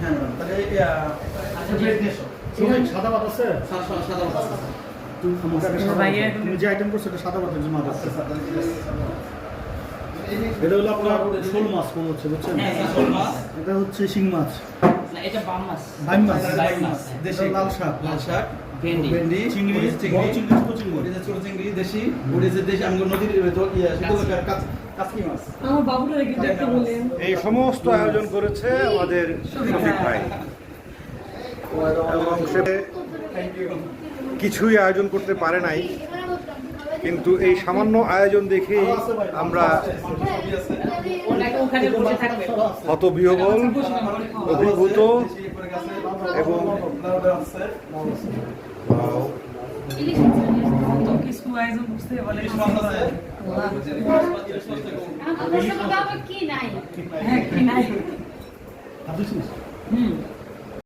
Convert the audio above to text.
হ্যাঁ ম্যাডাম, তাহলে আচ্ছা, প্লেট নিয়ে এসো। সাদা ভাত আছে? সাদা ভাত আছে। তুমি যে আইটেম করছো এটা সাদা ভাতের জন্য আচ্ছা স্যার, তাহলে ঠিক আছে। এটা হলো আপনার শোল মাছ মনে হচ্ছে, বুঝছেন? হ্যাঁ, শোল মাছ। এটা হচ্ছে শিং মাছ, না এটা বাম মাছ। বাইম মাছ, বাইম মাছ, দেশি এটা লাল শাক, লাল শাক, ভেন্ডি। ভেন্ডি, চিংড়ি, ওই যে বড় চিংড়ি, ছোট চিংড়ি। ওই যে ছোট চিংড়ি দেশি, ওই যে দেশি আমগো নদীর শীতলকার কাচকি মাছ। আমার বাবুটা রেখে দেখতে বলেন। এই সমস্ত আয়োজন করেছে আমাদের শফিক ভাই এবং সে কিছুই আয়োজন করতে পারে নাই, কিন্তু এই সামান্য আয়োজন দেখেই আমরা ওনাকে ওখানে বসে থাকবে। হতবিহ্বল, অভিভূত এবং তো কিছু আয়োজন করতে বলে। ইলিশ মাছ আছে। হ্যাঁ কি নাই। আপনি শুনছেন? হুম